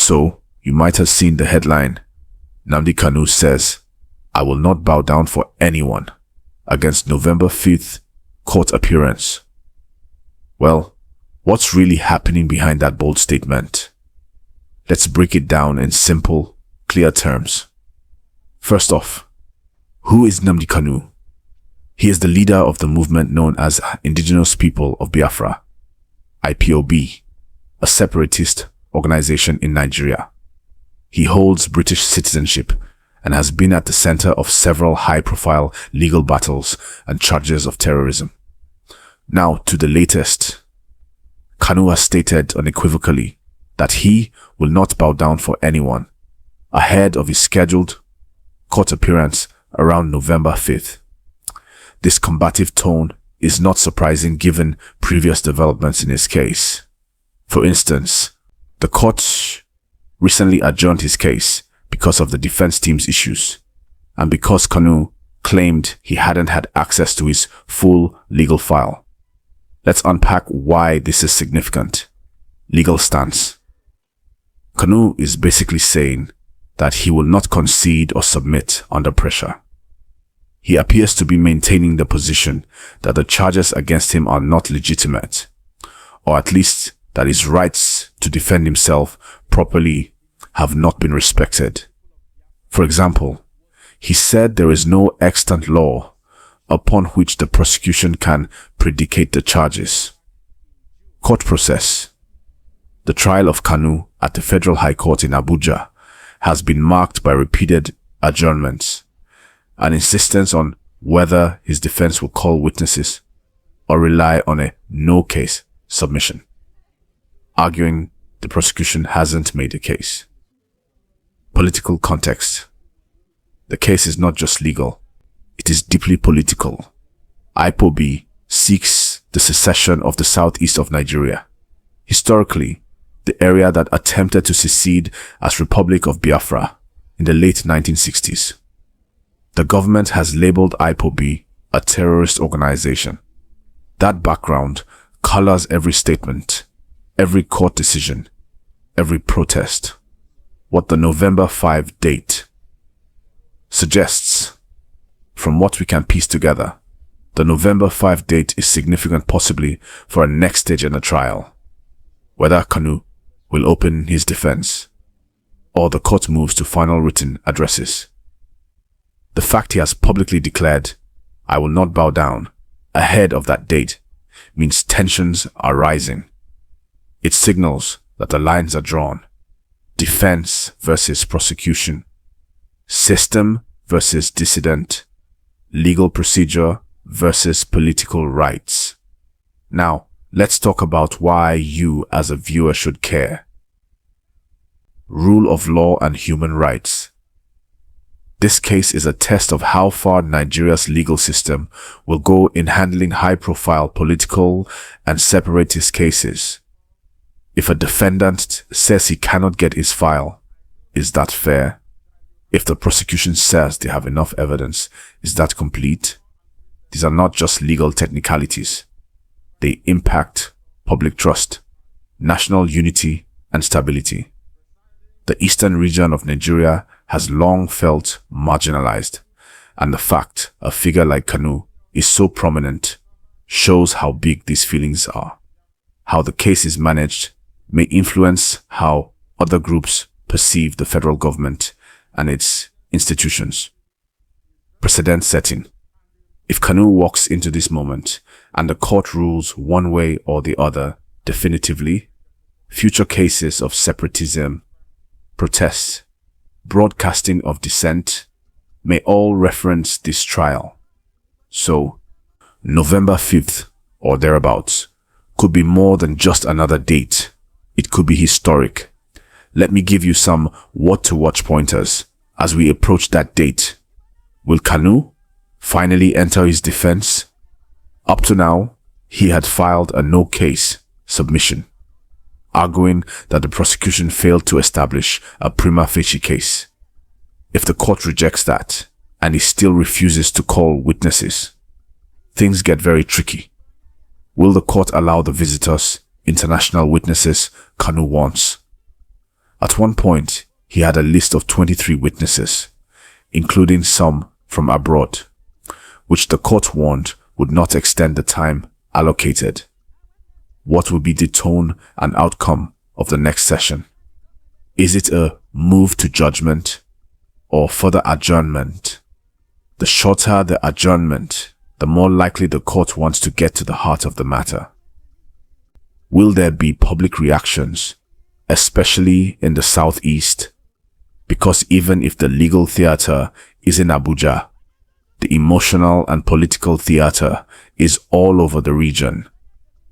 So, you might have seen the headline, Nnamdi Kanu says, "I will not bow down for anyone," against November 5th court appearance. Well, what's really happening behind that bold statement? Let's break it down in simple, clear terms. First off, who is Nnamdi Kanu? He is the leader of the movement known as Indigenous People of Biafra, IPOB, a separatist organization in Nigeria. He holds British citizenship and has been at the center of several high-profile legal battles and charges of terrorism. Now to the latest. Kanu has stated unequivocally that he will not bow down for anyone ahead of his scheduled court appearance around November 5th. This combative tone is not surprising given previous developments in his case. For instance, the court recently adjourned his case because of the defense team's issues and because Kanu claimed he hadn't had access to his full legal file. Let's unpack why this is significant. Legal stance. Kanu is basically saying that he will not concede or submit under pressure. He appears to be maintaining the position that the charges against him are not legitimate, or at least that his rights to defend himself properly have not been respected. For example, he said there is no extant law upon which the prosecution can predicate the charges. Court process. The trial of Kanu at the Federal High Court in Abuja has been marked by repeated adjournments, an insistence on whether his defense will call witnesses or rely on a no-case submission, arguing the prosecution hasn't made a case. Political context. The case is not just legal, it is deeply political. IPOB seeks the secession of the southeast of Nigeria. Historically, the area that attempted to secede as Republic of Biafra in the late 1960s. The government has labeled IPOB a terrorist organization. That background colors every statement, every court decision, every protest. What the November 5 date suggests, from what we can piece together, the November 5 date is significant possibly for a next stage in the trial, whether Kanu will open his defense or the court moves to final written addresses. The fact he has publicly declared, "I will not bow down," ahead of that date means tensions are rising. It signals that the lines are drawn. Defense versus prosecution, system versus dissident, legal procedure versus political rights. Now, let's talk about why you as a viewer should care. Rule of law and human rights. This case is a test of how far Nigeria's legal system will go in handling high-profile political and separatist cases. If a defendant says he cannot get his file, is that fair? If the prosecution says they have enough evidence, is that complete? These are not just legal technicalities. They impact public trust, national unity, and stability. The eastern region of Nigeria has long felt marginalized, and the fact a figure like Kanu is so prominent shows how big these feelings are. How the case is managed may influence how other groups perceive the federal government and its institutions. Precedent setting. If Kanu walks into this moment and the court rules one way or the other definitively, future cases of separatism, protests, broadcasting of dissent may all reference this trial. So, November 5th or thereabouts could be more than just another date. It could be historic. Let me give you some what-to-watch pointers as we approach that date. Will Kanu finally enter his defense? Up to now, he had filed a no-case submission, arguing that the prosecution failed to establish a prima facie case. If the court rejects that, and he still refuses to call witnesses, things get very tricky. Will the court allow the visitors, international witnesses Kanu wants? At one point, he had a list of 23 witnesses, including some from abroad, which the court warned would not extend the time allocated. What will be the tone and outcome of the next session? Is it a move to judgment or further adjournment? The shorter the adjournment, the more likely the court wants to get to the heart of the matter. Will there be public reactions, especially in the southeast? Because even if the legal theater is in Abuja, the emotional and political theater is all over the region.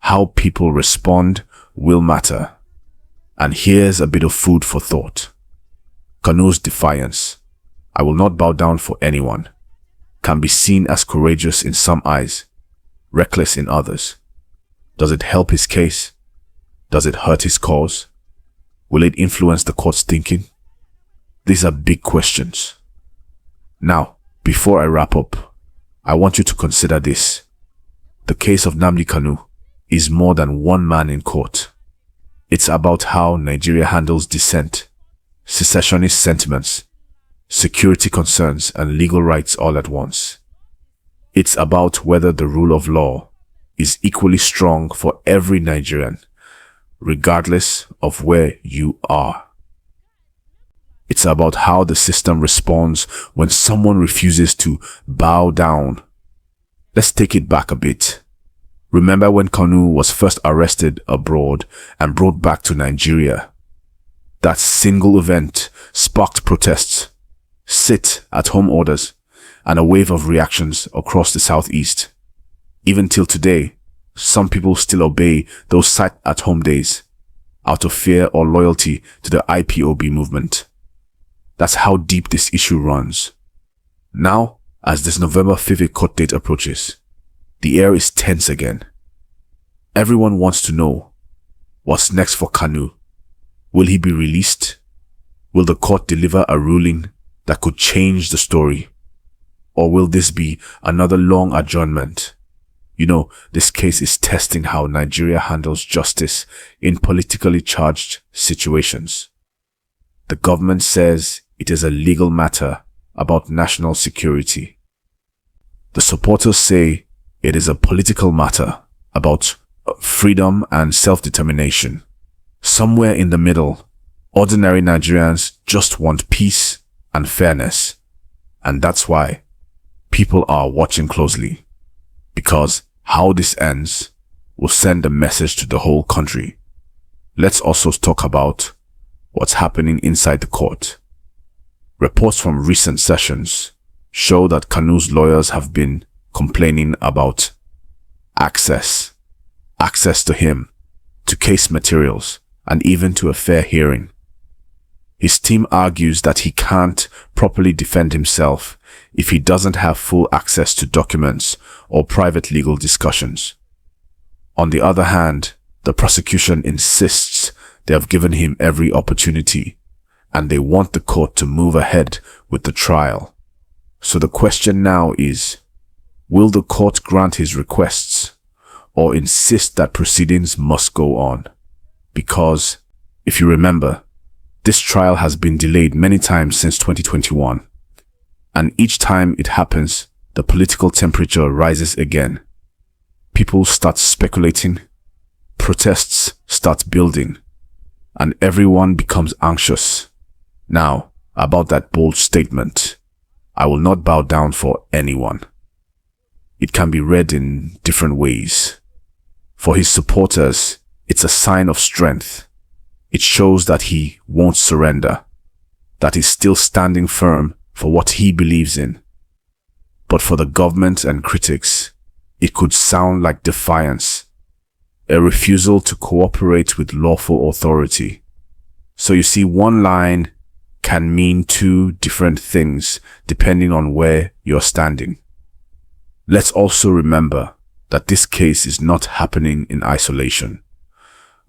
How people respond will matter. And here's a bit of food for thought. Kanu's defiance, "I will not bow down for anyone," can be seen as courageous in some eyes, reckless in others. Does it help his case? Does it hurt his cause? Will it influence the court's thinking? These are big questions. Now, before I wrap up, I want you to consider this. The case of Nnamdi Kanu is more than one man in court. It's about how Nigeria handles dissent, secessionist sentiments, security concerns, and legal rights all at once. It's about whether the rule of law is equally strong for every Nigerian, regardless of where you are. It's about how the system responds when someone refuses to bow down. Let's take it back a bit. Remember when Kanu was first arrested abroad and brought back to Nigeria? That single event sparked protests, sit-at-home orders, and a wave of reactions across the southeast. Even till today, some people still obey those sit-at-home days out of fear or loyalty to the IPOB movement. That's how deep this issue runs. Now, as this November 5th court date approaches, the air is tense again. Everyone wants to know, what's next for Kanu? Will he be released? Will the court deliver a ruling that could change the story? Or will this be another long adjournment? You know, this case is testing how Nigeria handles justice in politically charged situations. The government says it is a legal matter about national security. The supporters say it is a political matter about freedom and self-determination. Somewhere in the middle, ordinary Nigerians just want peace and fairness. And that's why people are watching closely. Because how this ends will send a message to the whole country. Let's also talk about what's happening inside the court. Reports from recent sessions show that Kanu's lawyers have been complaining about access to him, to case materials, and even to a fair hearing. His team argues that he can't properly defend himself if he doesn't have full access to documents or private legal discussions. On the other hand, the prosecution insists they have given him every opportunity, and they want the court to move ahead with the trial. So the question now is, will the court grant his requests or insist that proceedings must go on? Because, if you remember, this trial has been delayed many times since 2021, and each time it happens, the political temperature rises again. People start speculating, protests start building, and everyone becomes anxious. Now, about that bold statement, "I will not bow down for anyone." It can be read in different ways. For his supporters, it's a sign of strength. It shows that he won't surrender, that he's still standing firm for what he believes in. But for the government and critics, it could sound like defiance, a refusal to cooperate with lawful authority. So you see, one line can mean two different things depending on where you're standing. Let's also remember that this case is not happening in isolation.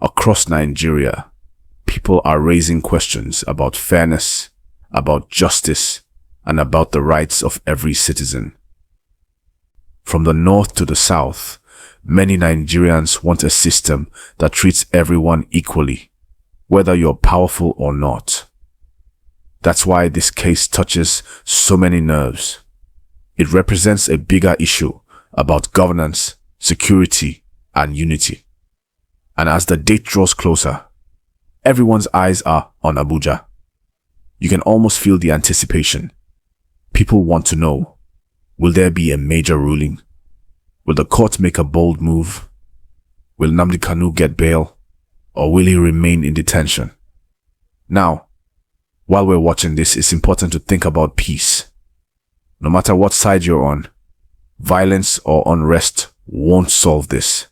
Across Nigeria, people are raising questions about fairness, about justice, and about the rights of every citizen. From the north to the south, many Nigerians want a system that treats everyone equally, whether you're powerful or not. That's why this case touches so many nerves. It represents a bigger issue about governance, security, and unity. And as the date draws closer, everyone's eyes are on Abuja. You can almost feel the anticipation. People want to know, will there be a major ruling? Will the court make a bold move? Will Nnamdi Kanu get bail? Or will he remain in detention? Now, while we're watching this, it's important to think about peace. No matter what side you're on, violence or unrest won't solve this.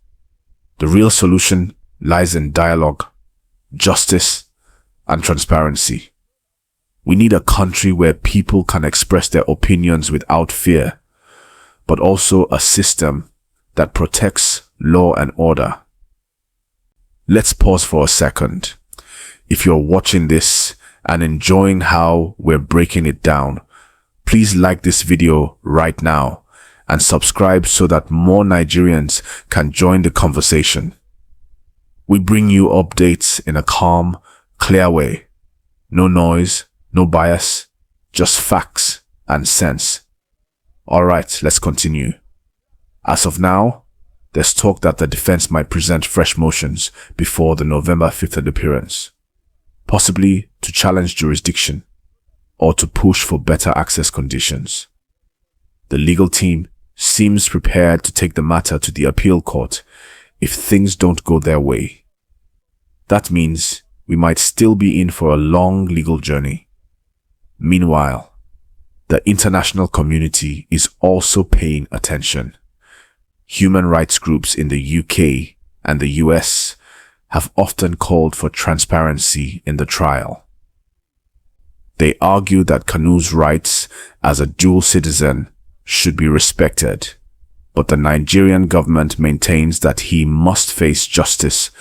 The real solution lies in dialogue, justice, and transparency. We need a country where people can express their opinions without fear, but also a system that protects law and order. Let's pause for a second. If you're watching this and enjoying how we're breaking it down, please like this video right now and subscribe so that more Nigerians can join the conversation. We bring you updates in a calm, clear way. No noise, no bias, just facts and sense. Alright, let's continue. As of now, there's talk that the defense might present fresh motions before the November 5th appearance, possibly to challenge jurisdiction or to push for better access conditions. The legal team seems prepared to take the matter to the appeal court if things don't go their way. That means we might still be in for a long legal journey. Meanwhile, the international community is also paying attention. Human rights groups in the UK and the US have often called for transparency in the trial. They argue that Kanu's rights as a dual citizen should be respected, but the Nigerian government maintains that he must face justice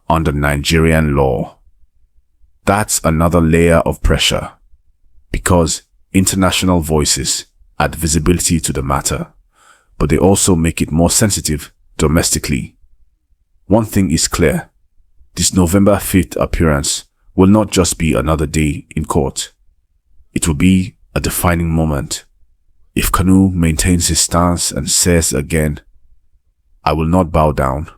under Nigerian law. That's another layer of pressure, because international voices add visibility to the matter, but they also make it more sensitive domestically. One thing is clear: this November 5th appearance will not just be another day in court. It will be a defining moment. If Kanu maintains his stance and says again, "I will not bow down,"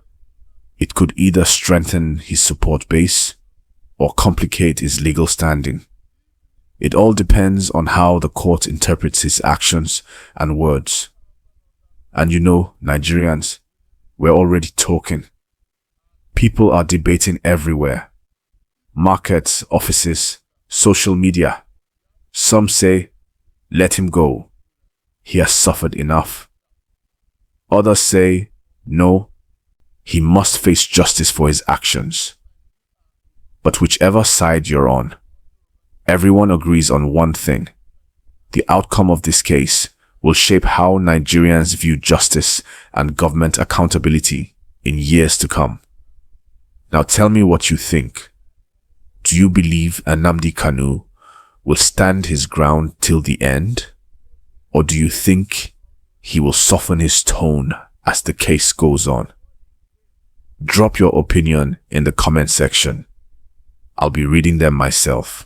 it could either strengthen his support base or complicate his legal standing. It all depends on how the court interprets his actions and words. And you know, Nigerians, we're already talking. People are debating everywhere. Markets, offices, social media. Some say, let him go. He has suffered enough. Others say, no, he must face justice for his actions. But whichever side you're on, everyone agrees on one thing: the outcome of this case will shape how Nigerians view justice and government accountability in years to come. Now tell me what you think. Do you believe Nnamdi Kanu will stand his ground till the end? Or do you think he will soften his tone as the case goes on? Drop your opinion in the comment section. I'll be reading them myself.